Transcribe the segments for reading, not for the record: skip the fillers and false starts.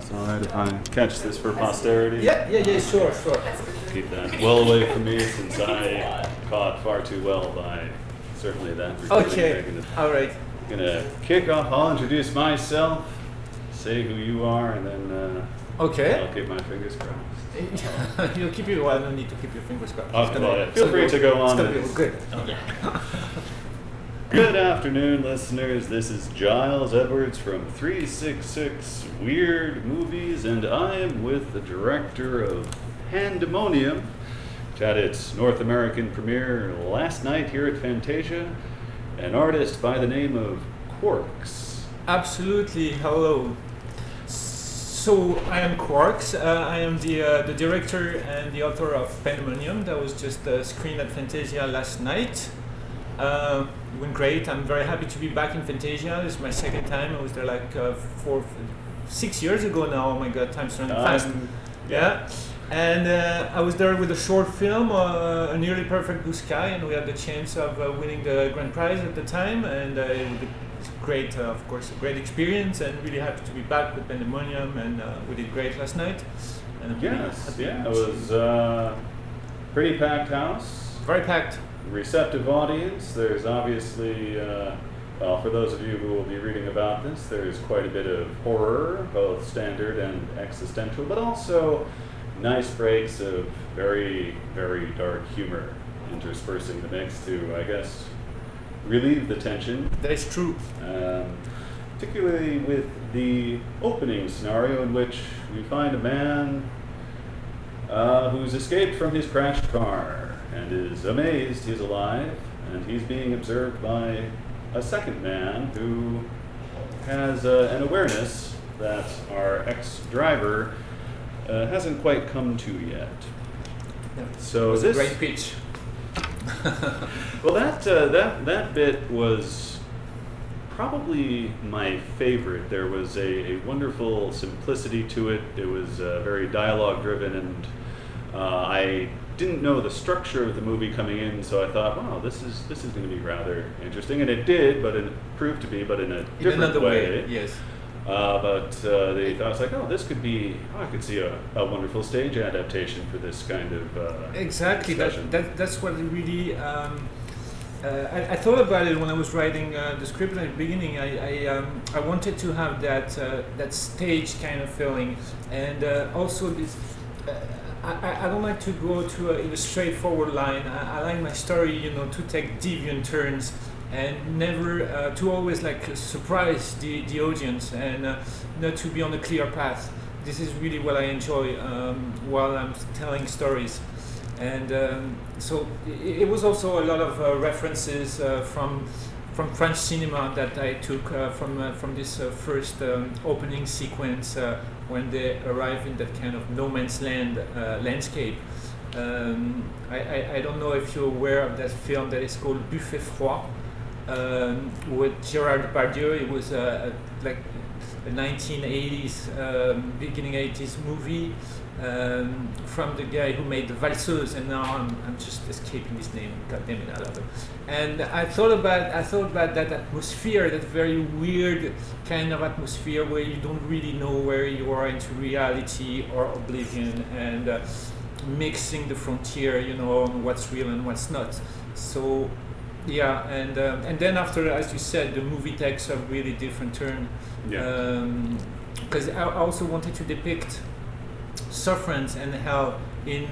It's all right if I catch this for posterity. Yeah, sure. Keep that well away from me since I caught far too well by certainly that recording. Okay, all right. I'm gonna kick off. I'll introduce myself, say who you are, and then Okay. I'll keep my fingers crossed. You'll keep your. I don't need to keep your fingers crossed. Feel free to go on. It's gonna be good. Okay. Good afternoon, listeners. This is Giles Edwards from 366 Weird Movies, and I am with the director of Pandemonium, which had its North American premiere last night here at Fantasia, an artist by the name of Quarxx. Absolutely. Hello. So I am Quarxx. I am the director and the author of Pandemonium that was just screened at Fantasia last night. It went great. I'm very happy to be back in Fantasia. This is my second time. I was there like 6 years ago now. Oh my god, time's running fast. Yeah. And I was there with a short film, A Nearly Perfect Blue Sky, and we had the chance of winning the grand prize at the time. And it was great, of course, a great experience, and really happy to be back with Pandemonium. And we did great last night. And It was a pretty packed house. Very packed. Receptive audience. There's obviously, well, for those of you who will be reading about this, there's quite a bit of horror, both standard and existential, but also nice breaks of very, very dark humor interspersing the mix to, I guess, relieve the tension. That is true. Particularly with the opening scenario in which we find a man who's escaped from his crashed car and is amazed he's alive, and he's being observed by a second man who has an awareness that our ex-driver hasn't quite come to yet. Yeah. So It was a great pitch. Well, that bit was probably my favorite. There was a wonderful simplicity to it. It was very dialogue-driven, and I didn't know the structure of the movie coming in, so I thought, wow, this is going to be rather interesting, and it did, but it proved to be, but in a different way. Yes. But they thought, I was like, oh, this could be, I could see a wonderful stage adaptation for this kind of exactly. discussion. That's what it really. I thought about it when I was writing the script at the beginning. I wanted to have that stage kind of feeling, and also this. I don't like to go in a straightforward line. I like my story, to take deviant turns and never to always like surprise the audience and not to be on a clear path. This is really what I enjoy while I'm telling stories. And so it was also a lot of references from French cinema that I took from this first opening sequence when they arrive in that kind of no man's land landscape. I don't know if you're aware of that film that is called Buffet Froid with Gérard Depardieu. It was like a 1980s, beginning 80s movie from the guy who made the Valseuse, and now I'm just escaping his name. God damn it, I love it. And I thought about that atmosphere, that very weird kind of atmosphere where you don't really know where you are into reality or oblivion, and mixing the frontier, on what's real and what's not. So yeah, and then after, as you said, the movie takes a really different turn. Yeah. Because I also wanted to depict sufferance and hell in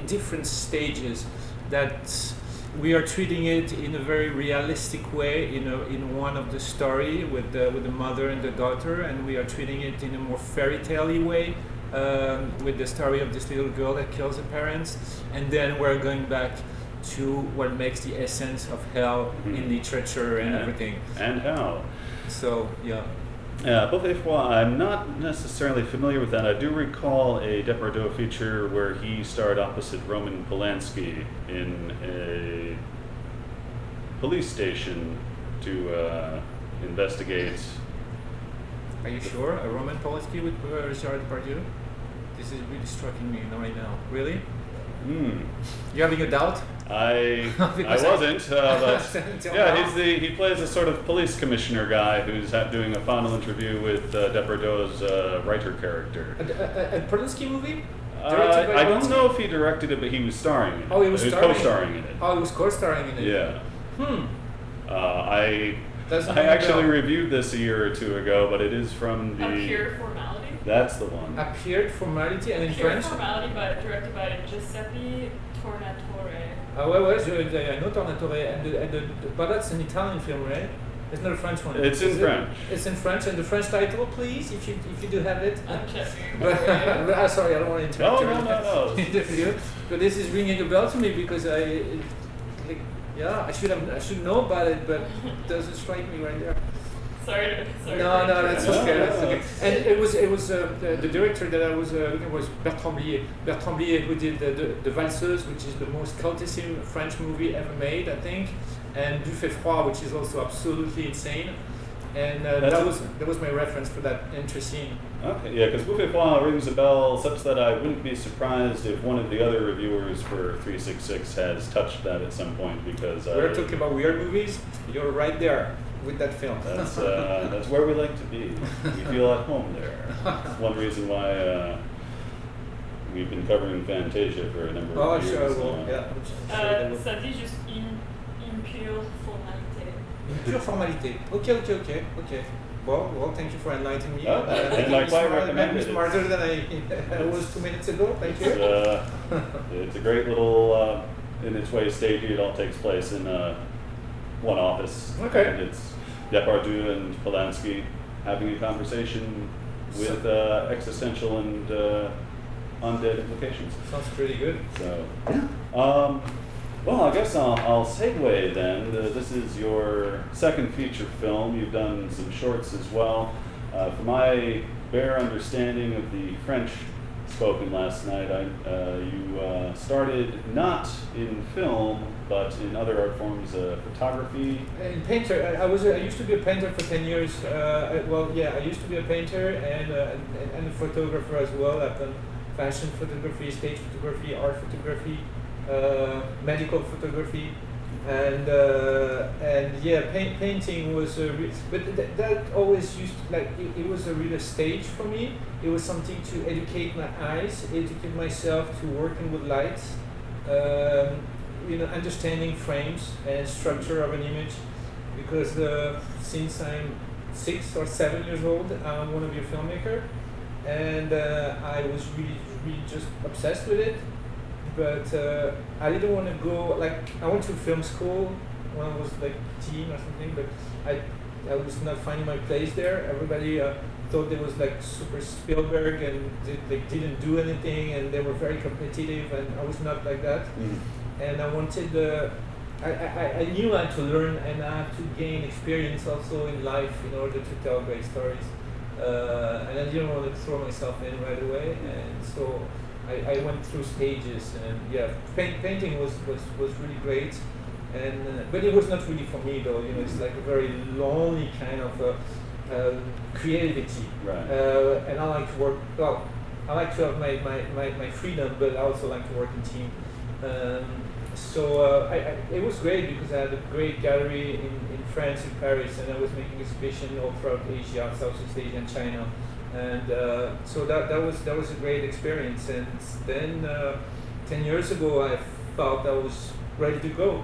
different stages, that we are treating it in a very realistic way in one of the story with the mother and the daughter, and we are treating it in a more fairy tale-y way with the story of this little girl that kills her parents, and then we're going back to what makes the essence of hell in literature and everything. And how. So yeah. Buffet Froid, I'm not necessarily familiar with that. I do recall a Depardieu feature where he starred opposite Roman Polanski in a police station to investigate. Are you sure? A Roman Polanski with Gérard Depardieu? This is really striking me right now. Really? You having a doubt? I Because wasn't, but Until yeah, now. he plays a sort of police commissioner guy who's doing a final interview with Depardieu's writer character. A Polanski movie? Directed by I don't Polanski? know if he directed it, but he was starring in it. Oh, he was starring? co-starring in it. Oh, he was co-starring in it. Yeah. I Doesn't I ring a actually bell. reviewed this a year or two ago, but it is from the. A Pure Formality. That's the one. Appeared Formality and in Pure French? Formality, directed by Giuseppe Tornatore. Ouais, I know Tornatore, but that's an Italian film, right? It's not a French one. It's in French. It's in French, and the French title, please, if you do have it. I'm checking. But, sorry, I don't want to interrupt No. your interview. But this is ringing a bell to me because I should know about it, but it doesn't strike me right there. Sorry. No, that's No, okay. no, That's okay. it's- And it was the director that I was looking was Bertrand Blier. Bertrand Blier, who did the Valseuse, which is the most cultissime French movie ever made, I think, and Du Fait Froid, which is also absolutely insane. And that was my reference for that entry scene. Okay, yeah, because Buffet Froid rings a bell such that I wouldn't be surprised if one of the other reviewers for 366 has touched that at some point because We're talking about weird movies. You're right there with that film. that's where we like to be. We feel at home there. It's one reason why we've been covering Fantasia for a number of years. Sure, well, now. yeah. Ça dit juste impure formalité. Pure formality. Okay. Well, thank you for enlightening me. And like I recommend it. Smarter than I was 2 minutes ago. Thank you. It's a great little, in its way, stage. It all takes place in one office. Okay. And it's Depardieu and Polanski having a conversation with existential and undead implications. Sounds pretty good. So, well, I guess I'll segue then. This is your second feature film. You've done some shorts as well. From my bare understanding of the French spoken last night, you started not in film, but in other art forms, photography. And painter, I used to be a painter for 10 years. I used to be a painter and a photographer as well. I've done fashion photography, stage photography, art photography, medical photography, and painting was that always used to, it was a real stage for me. It was something to educate my eyes, educate myself to working with lights, understanding frames and structure of an image, because since I'm 6 or 7 years old, I want to be a filmmaker, and I was really just obsessed with it. But I didn't want to go, I went to film school when I was teen or something, but I was not finding my place there. Everybody thought they was super Spielberg, and they didn't do anything, and they were very competitive, and I was not like that. And I wanted, I knew I had to learn and I had to gain experience also in life in order to tell great stories. And I didn't want to throw myself in right away, and so I went through stages, and painting was really great, and but it was not really for me though. It's a very lonely kind of creativity, Right. and I like to work. Well, I like to have my freedom, but I also like to work in team. It was great because I had a great gallery in France, in Paris, and I was making exhibition all throughout Asia, Southeast Asia, and China. And so that was a great experience. And then 10 years ago, I felt I was ready to go.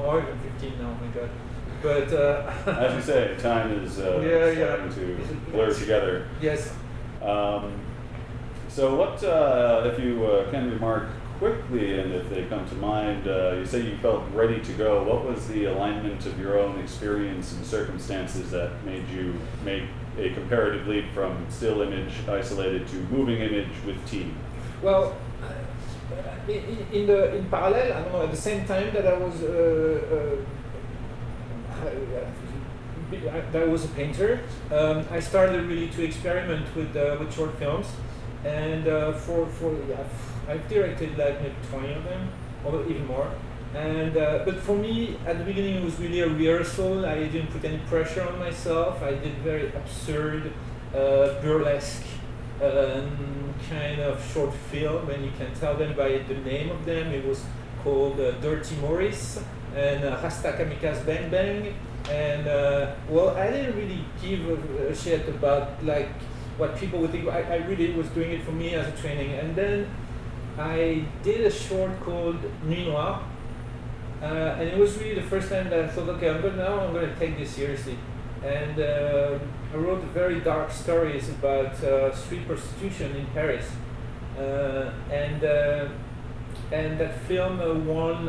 Or even 15 now. Oh my God! But As you say, time is starting to blur together. Yes. So what, if you can remark quickly, and if they come to mind, you say you felt ready to go. What was the alignment of your own experience and circumstances that made you make a comparative leap from still image isolated to moving image with team? Well, in parallel, I don't know, at the same time that I was a painter, I started really to experiment with short films, and I've directed maybe 20 of them, or even more. And but for me, at the beginning, it was really a rehearsal. I didn't put any pressure on myself. I did very absurd, burlesque kind of short film, and you can tell them by the name of them. It was called Dirty Morris and Rasta Kamikaze Bang Bang. And well, I didn't really give a shit about like what people would think. I really was doing it for me as a training. And then I did a short called Nuit Noire, and it was really the first time that I thought, okay, I'm going to take this seriously. And I wrote very dark stories about street prostitution in Paris, and that film won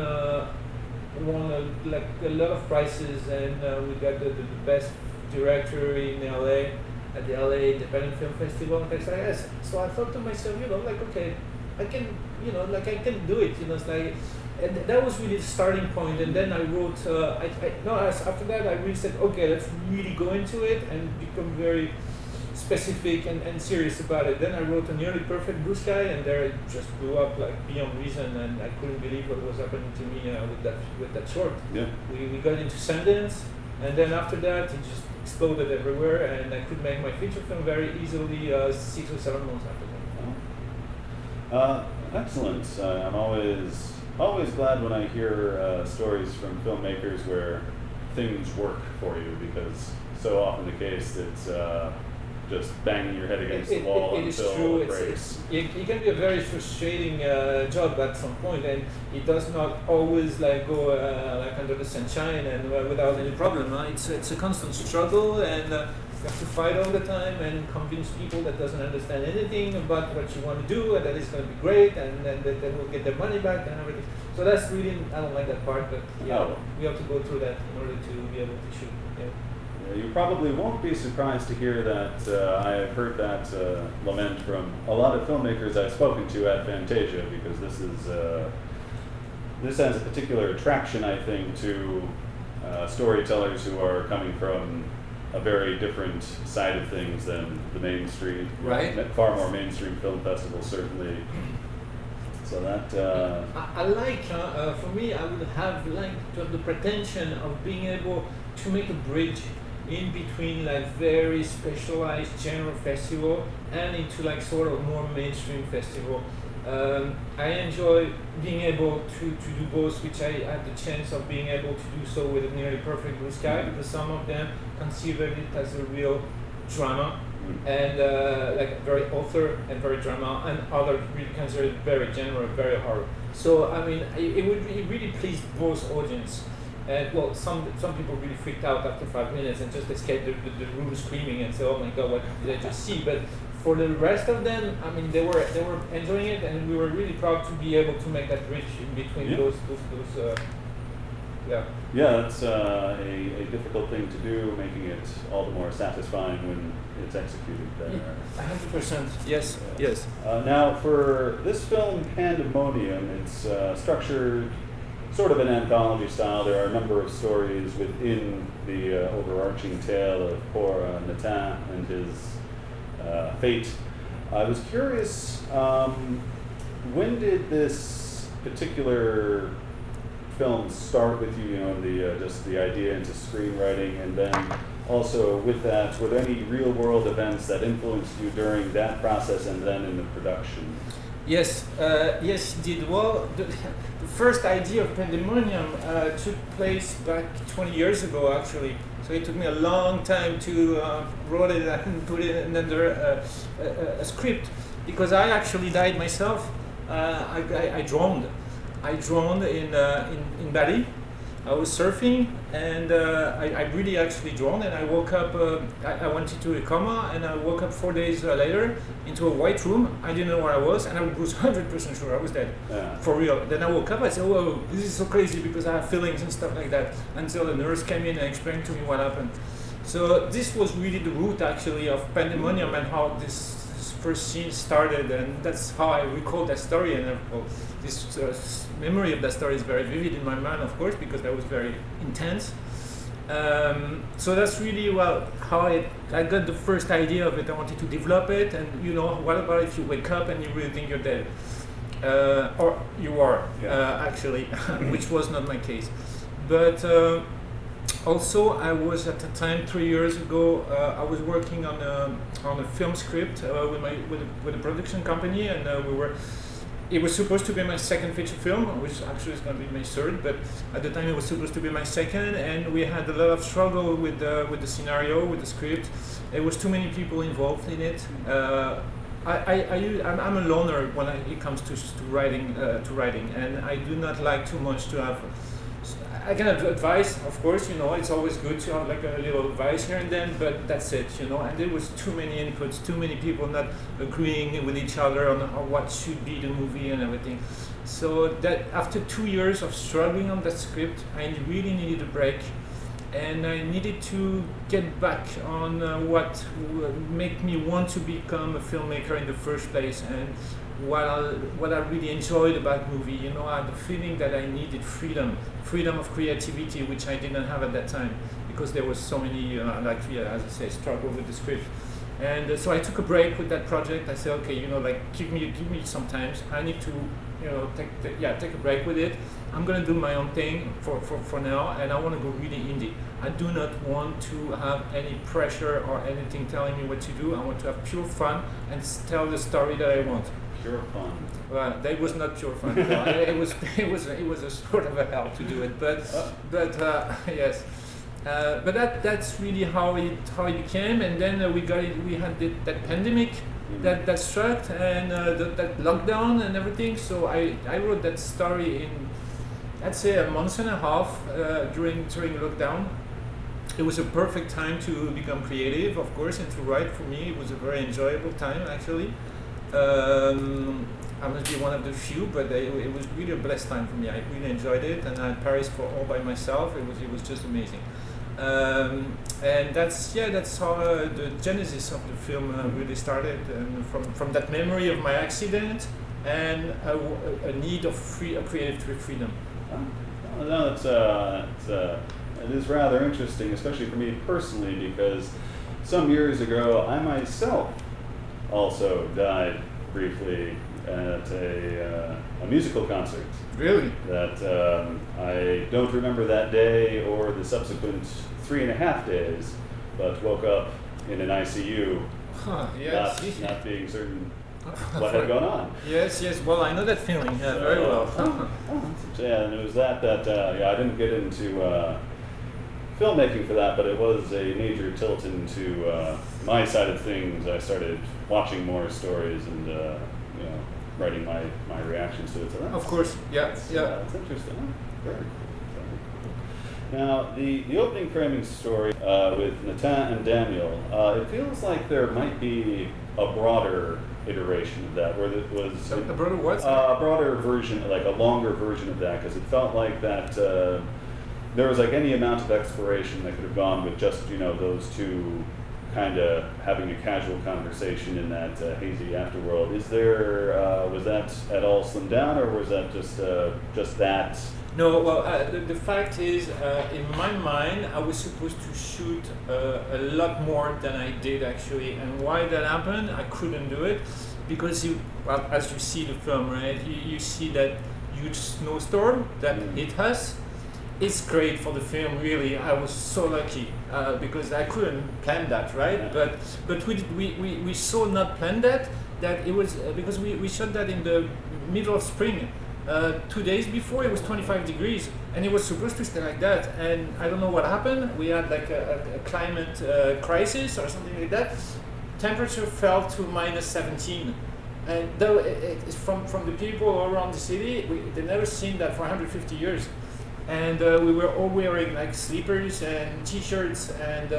like a lot of prizes, and we got the best director in LA at the LA Independent Film Festival and things like that. So I thought to myself, like, okay, I can, like I can do it. It's like, and that was really the starting point. And then I wrote. After that, I really said, okay, let's really go into it and become very specific and serious about it. Then I wrote A Nearly Perfect Blue Sky, and there it just blew up like beyond reason, and I couldn't believe what was happening to me with that short. Yeah. We got into Sundance, and then after that it just exploded everywhere, and I could make my feature film very easily 6 or 7 months after that. Excellent. I'm always glad when I hear stories from filmmakers where things work for you, because so often the case it's just banging your head against the wall until it breaks. It can be a very frustrating job at some point, and it does not always like go like under the sunshine and without any problem. It's a constant struggle, and you have to fight all the time and convince people that doesn't understand anything about what you want to do, and that it's going to be great, and then they will get their money back and everything. So that's really, I don't like that part, but we have to go through that in order to be able to shoot. Yeah. You probably won't be surprised to hear that I have heard that lament from a lot of filmmakers I've spoken to at Fantasia, because this has a particular attraction, I think, to storytellers who are coming from a very different side of things than the mainstream, right? Far more mainstream film festivals, certainly. So that I like. For me, I would have liked to have the pretension of being able to make a bridge in between like very specialized general festival and into like sort of more mainstream festival. I enjoy being able to do both, which I had the chance of being able to do so with A Nearly Perfect Blue Sky, because some of them considered it as a real drama, and like very author and very drama, and others really considered it very general, very horror. So I mean, it really pleased both audience. And well, some people really freaked out after 5 minutes and just escaped the room screaming and say, "Oh my God, what did I just see?" But for the rest of them, I mean, they were enjoying it, and we were really proud to be able to make that bridge in between those. Yeah, that's a difficult thing to do, making it all the more satisfying when it's executed there. 100%. Yes. Yes. Now, for this film, Pandemonium, it's structured sort of an anthology style. There are a number of stories within the overarching tale of poor Nathan and his fate. I was curious, when did this particular film start with you? Just the idea into screenwriting, and then also with that, were there any real world events that influenced you during that process and then in the production? Yes, yes, it did. Well, the first idea of Pandemonium took place back 20 years ago, actually. So it took me a long time to write it and put it under a script, because I actually died myself. I drowned. I drowned in Bali. I was surfing, and I really actually drowned, and I woke up, I went into a coma, and I woke up 4 days later into a white room. I didn't know where I was, and I was 100% sure I was dead, for real. Then I woke up, I said, "Whoa, this is so crazy," because I have feelings and stuff like that, until the nurse came in and explained to me what happened. So this was really the root, actually, of Pandemonium and how this first scene started, and that's how I recall that story, and this memory of that story is very vivid in my mind, of course, because that was very intense. So that's really how I got the first idea of it. I wanted to develop it, and what about if you wake up and you really think you're dead, or you are actually, which was not my case. But Also, I was at the time 3 years ago. I was working on a film script with a production company, and we were. It was supposed to be my second feature film, which actually is going to be my third. But at the time, it was supposed to be my second, and we had a lot of struggle with the scenario, with the script. There was too many people involved in it. I'm a loner when it comes to writing, and I do not like too much to have. I can have advice, of course, it's always good to have like a little advice here and then, but that's it, and there was too many inputs, too many people not agreeing with each other on what should be the movie and everything. So that after 2 years of struggling on that script, I really needed a break, and I needed to get back on what would make me want to become a filmmaker in the first place, and what I really enjoyed about movie. I had the feeling that I needed freedom of creativity, which I didn't have at that time, because there was so many, as I say, struggle with the script. And so I took a break with that project. I said, okay, give me some time. I need to, take a break with it. I'm gonna do my own thing for now, and I want to go really indie. I do not want to have any pressure or anything telling me what to do. I want to have pure fun and tell the story that I want. Pure fun. Well, that was not pure fun. It was a sort of a hell to do it, but yes. But that's really how it became, and then we had that pandemic that struck, and that lockdown and everything. So I wrote that story in, I'd say, a month and a half during lockdown. It was a perfect time to become creative, of course, and to write. For me, it was a very enjoyable time, actually. I must be one of the few, but it was really a blessed time for me. I really enjoyed it, and I had Paris for all by myself. It was just amazing. And that's how the genesis of the film really started, and from that memory of my accident and a need of creative freedom. No, it is rather interesting, especially for me personally, because some years ago I myself also died briefly at a musical concert. Really? That I don't remember that day or the subsequent 3.5 days, but woke up in an ICU, yes. not being certain what had gone on. Yes. Well, I know that feeling very well. Yeah, and it was that I didn't get into filmmaking for that, but it was a major tilt into my side of things. I started watching more stories and writing my reactions to it. So of course, yeah. It's interesting. Very cool. Now, the opening framing story with Nathan and Daniel, it feels like there might be a broader iteration of that, where it was a broader what? A broader version, like a longer version of that, because it felt like that there was like any amount of exploration that could have gone with just those two kind of having a casual conversation in that hazy afterworld. Is there was that at all slimmed down, or was that just that? No, well, the fact is, in my mind, I was supposed to shoot a lot more than I did actually. And why that happened, I couldn't do it, because as you see the film, right, you see that huge snowstorm that hit us. It's great for the film, really. I was so lucky because I couldn't plan that, right? Yeah. But we so not plan that it was because we shot that in the middle of spring. 2 days before, it was 25 degrees, and it was supposed to stay like that. And I don't know what happened. We had like a climate crisis or something like that. Temperature fell to -17, and though it's from the people all around the city, they've never seen that for 150 years. And we were all wearing like sleepers and t-shirts, and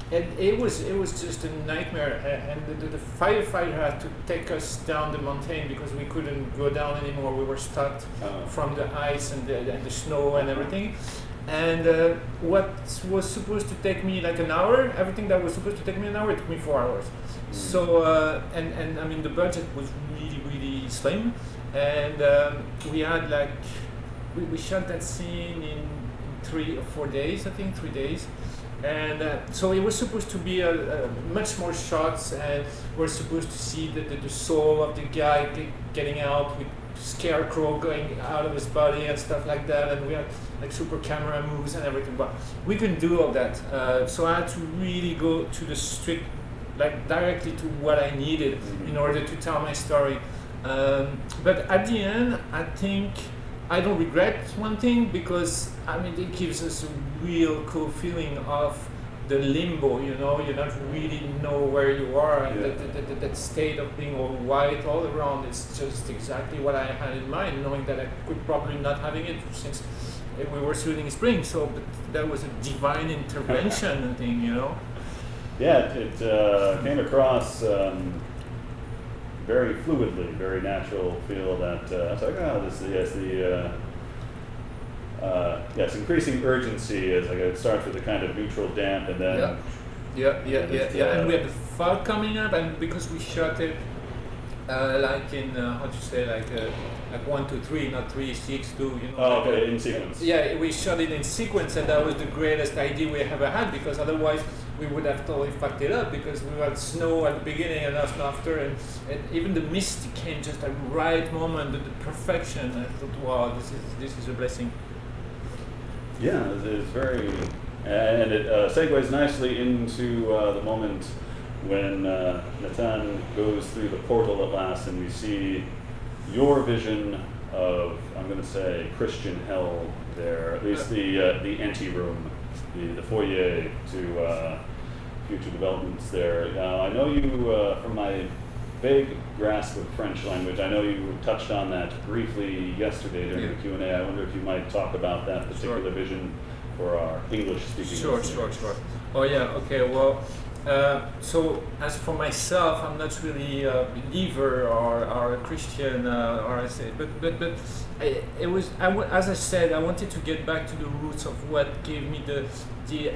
it was just a nightmare. And the firefighter had to take us down the mountain because we couldn't go down anymore. We were stuck from the ice and the snow and everything. And what was supposed to take me like an hour, everything that was supposed to take me an hour, it took me 4 hours. So and I mean the budget was really slim, and we had like. We shot that scene in 3 or 4 days, I think 3 days, And so it was supposed to be a much more shots, and we're supposed to see the soul of the guy getting out with scarecrow going out of his body and stuff like that, and we had like super camera moves and everything, but we couldn't do all that. So I had to really go to the strict, like directly to what I needed in order to tell my story. But at the end, I think I don't regret one thing, because I mean it gives us a real cool feeling of the limbo, you know, you don't really know where you are, and that state of being all white all around is just exactly what I had in mind, knowing that I could probably not having it since we were shooting in spring, so but that was a divine intervention thing, you know. Yeah, it came across very fluidly, very natural feel that I was like, oh, this is yes, increasing urgency as like it starts with a kind of neutral damp, and then and we had the fog coming up, and because we shot it like in how to say like 1, 2, 3, not 3, 6, 2, you know. Oh, okay, in sequence. Yeah, we shot it in sequence, and that was the greatest idea we ever had, because otherwise we would have totally fucked it up, because we had snow at the beginning and snow after, and even the mist came just at the right moment, the perfection. I thought, wow, this is a blessing. Yeah, it's very, and it segues nicely into the moment when Nathan goes through the portal at last, and we see your vision of, I'm going to say, Christian hell there, at least the anteroom, the foyer to future developments there. I know you, from my vague grasp of French language, I know you touched on that briefly yesterday during the Q&A. I wonder if you might talk about that particular vision for our English-speaking listeners. Sure. Oh yeah, okay, well, so as for myself, I'm not really a believer or a Christian, or I say, but as I said, I wanted to get back to the roots of what gave me the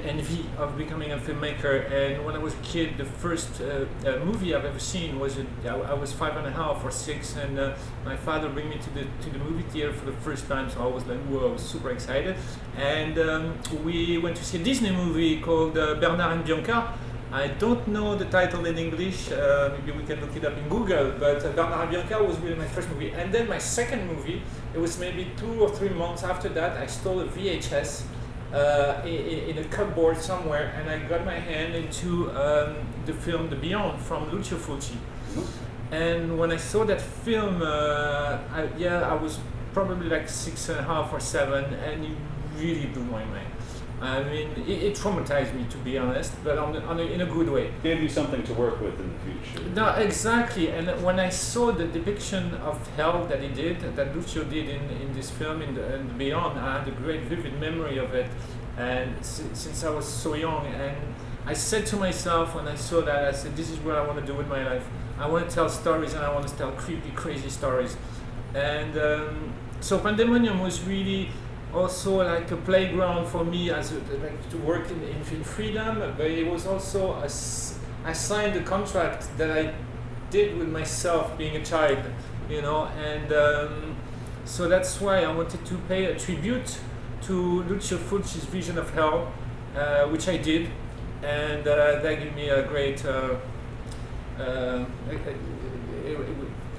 envy of becoming a filmmaker. And when I was a kid, the first movie I've ever seen was I was 5.5 or 6, and my father bring me to the movie theater for the first time. So I was like, whoa, I was super excited. And we went to see a Disney movie called Bernard and Bianca. I don't know the title in English, maybe we can look it up in Google, but Bernard and Bianca was really my first movie. And then my second movie, it was maybe 2 or 3 months after that, I stole a VHS in a cupboard somewhere, and I got my hand into the film The Beyond from Lucio Fulci. And when I saw that film, I was probably like 6.5 or 7, and it really blew my mind. I mean, it traumatized me, to be honest, but in a good way. Gave you something to work with in the future. No, exactly. And when I saw the depiction of hell that he did, that Lucio did in this film, in the Beyond, I had a great vivid memory of it. And since I was so young, and I said to myself when I saw that, I said, this is what I want to do with my life. I want to tell stories, and I want to tell creepy, crazy stories. And so Pandemonium was really also like a playground for me as like to work in freedom, but it was also I signed a contract that I did with myself being a child, you know, and so that's why I wanted to pay a tribute to Lucio Fulci's vision of hell, which I did, and that gave me a great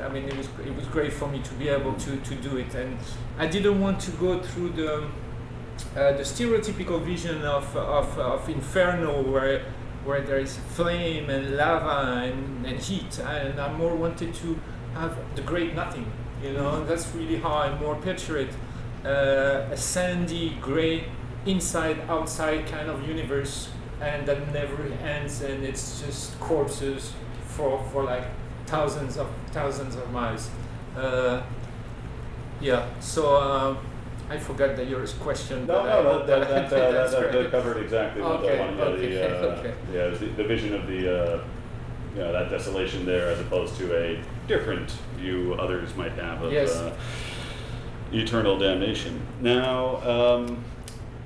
I mean, it was great for me to be able to do it, and I didn't want to go through the stereotypical vision of Inferno, where there is flame and lava and heat, and I more wanted to have the great nothing, you know, and that's really how I more picture it, a sandy, gray, inside-outside kind of universe, and that never ends, and it's just corpses for like thousands of miles. So I forgot your question. That covered exactly what I wanted. Okay. Yeah, the vision of the that desolation there, as opposed to a different view others might have of eternal damnation. Now,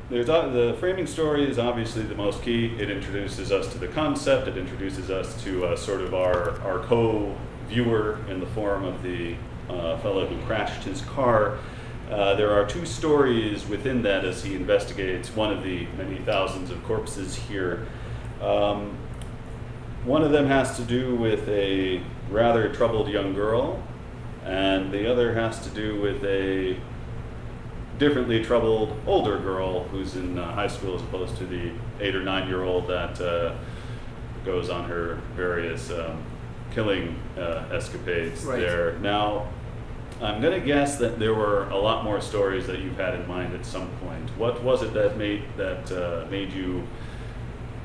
the framing story is obviously the most key. It introduces us to the concept. It introduces us to sort of our co-viewer in the form of the fellow who crashed his car. There are two stories within that as he investigates one of the many thousands of corpses here. One of them has to do with a rather troubled young girl, and the other has to do with a differently troubled older girl who's in high school as opposed to the 8 or 9-year-old that goes on her various killing escapades there. Now, I'm going to guess that there were a lot more stories that you've had in mind at some point. What was it that made you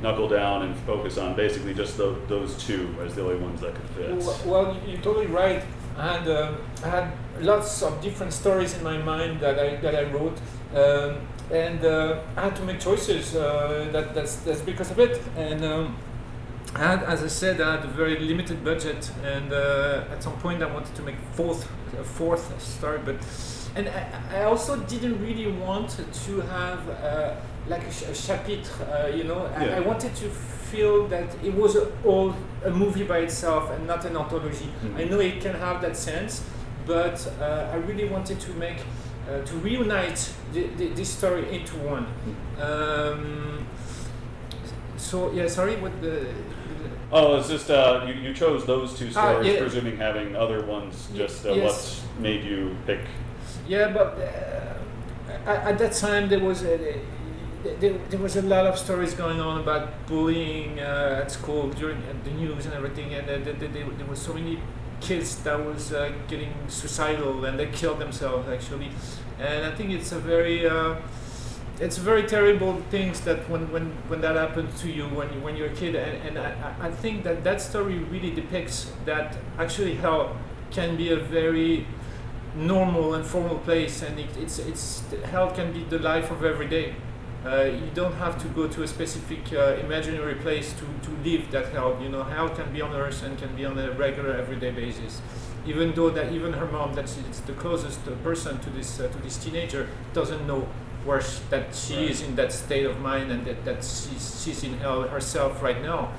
knuckle down and focus on basically just those two as the only ones that could fit? Well, you're totally right. I had lots of different stories in my mind that I wrote, and I had to make choices. That's because of it. And I had, as I said, I had a very limited budget, and at some point I wanted to make a fourth story, and I also didn't really want to have like a chapitre, you know. I wanted to feel that it was a movie by itself and not an anthology. Mm-hmm. I know it can have that sense, but I really wanted to make to reunite this story into one. So yeah, sorry, what the. Oh, it's just you chose those two stories, presuming having other ones. Just yes. What made you pick? Yeah, but at that time there was a lot of stories going on about bullying at school during the news and everything, and there were so many kids that was getting suicidal and they killed themselves actually, and I think it's a very terrible things that when that happens to you when you're a kid, and I think that story really depicts that actually hell can be a very normal and formal place, and it's hell can be the life of every day. You don't have to go to a specific imaginary place to live that hell. You know, hell can be on earth and can be on a regular everyday basis. Even though that even her mom, that's the closest person to this teenager, doesn't know that she is in that state of mind, and that she's in hell herself right now.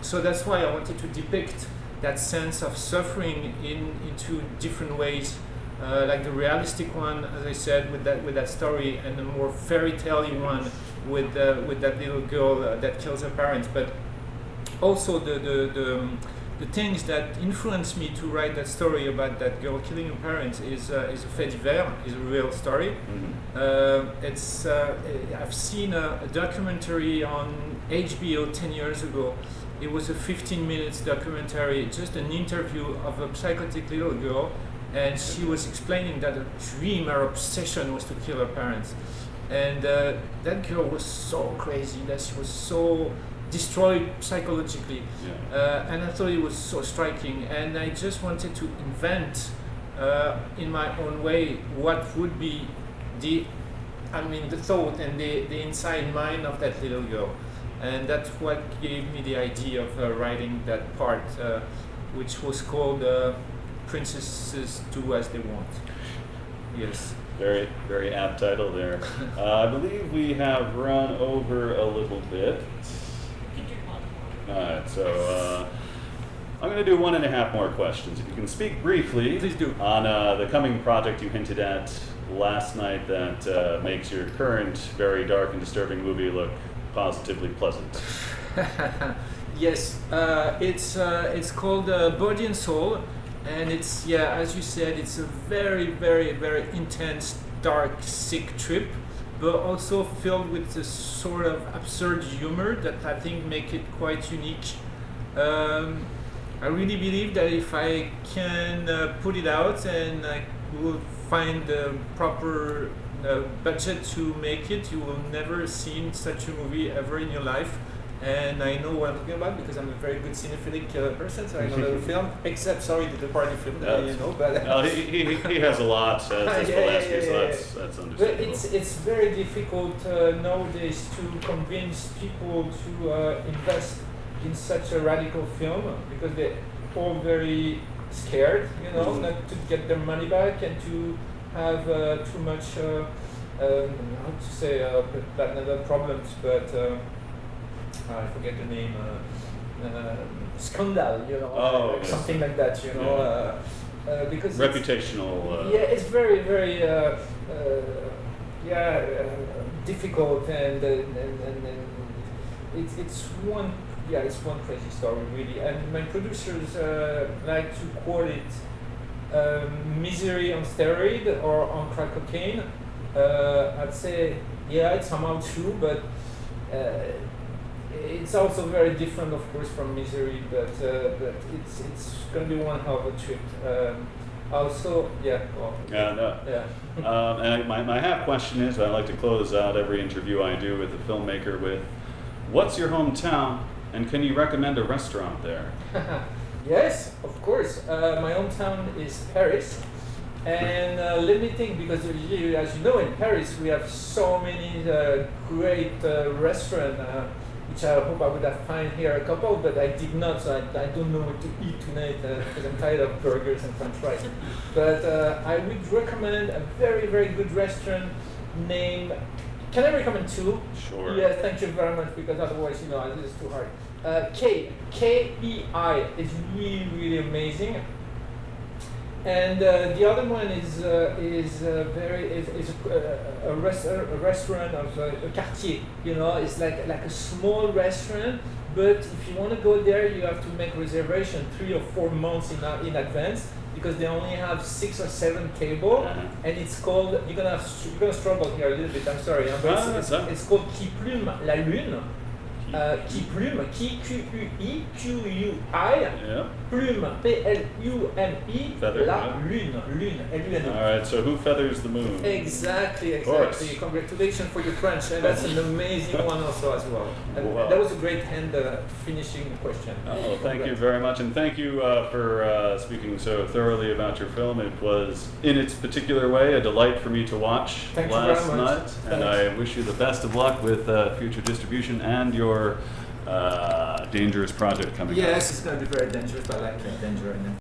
So that's why I wanted to depict that sense of suffering into different ways, like the realistic one, as I said, with that story, and the more fairy tale-y one with that little girl that kills her parents. But also the things that influenced me to write that story about that girl killing her parents is a fait divers, is a real story. Mm-hmm. I've seen a documentary on HBO 10 years ago. It was a 15 minutes documentary, just an interview of a psychotic little girl, and she was explaining that her dream, her obsession was to kill her parents. And that girl was so crazy, that she was so destroyed psychologically. And I thought it was so striking, and I just wanted to invent in my own way what would be the thought and the inside mind of that little girl. And that's what gave me the idea of writing that part, which was called Princesses Do As They Want. Yes. Very, very apt title there. I believe we have run over a little bit. Alright, so I'm going to do 1.5 more questions. If you can speak briefly, please do, on the coming project you hinted at last night that makes your current very dark and disturbing movie look positively pleasant. Yes, it's called Body and Soul, and it's, as you said, it's a very, very, very intense, dark, sick trip, but also filled with a sort of absurd humor that I think make it quite unique. I really believe that if I can put it out and I will find the proper budget to make it, you will never see such a movie ever in your life. And I know what I'm talking about because I'm a very good cinephilic person, so I know the film, except, sorry, the party film, but... No, he has a lot, so that's understandable. But it's very difficult nowadays to convince people to invest in such a radical film, because they're all very scared, not to get their money back and to have too much, how to say, not problems, but I forget the name, scandal, something like that, because reputational. yeah, it's very very difficult and it's one crazy story really. And my producers like to quote it misery on steroid or on crack cocaine. I'd say yeah, it's somehow true, but it's also very different, of course, from misery. But it's going to be one hell of a trip. Also, yeah. Well, yeah, no. Yeah. And my half question is, I like to close out every interview I do with a filmmaker with, what's your hometown, and can you recommend a restaurant there? Yes, of course. My hometown is Paris. And let me think, because as you know, in Paris we have so many great restaurants, which I hope I would have found here a couple, but I did not, so I don't know what to eat tonight because I'm tired of burgers and french fries. But I would recommend a very, very good restaurant named, can I recommend two? Sure. Yes, thank you very much, because otherwise, this is too hard. K-E-I is really, really amazing. And the other one is a restaurant of a quartier. It's like a small restaurant, but if you want to go there, you have to make reservation 3 or 4 months in advance, because they only have 6 or 7 tables, and it's called. You're gonna struggle here a little bit. I'm sorry, but it's called Qui Plume la Lune. Qui Plume, Q-U-I, Yeah. Plume, P-L-U-M-E, Feather, la yeah. Lune, L-U-N-E. All right, so who feathers the moon? Exactly. course. Congratulations for your French, and that's an amazing one also as well. And Wow. that was a great hand finishing question. Oh, thank you very much, and thank you for speaking so thoroughly about your film. It was, in its particular way, a delight for me to watch Thank you last very much. night, and I wish you the best of luck with future distribution and your dangerous project coming up. Yes, it's going to be very dangerous, but I like danger in it.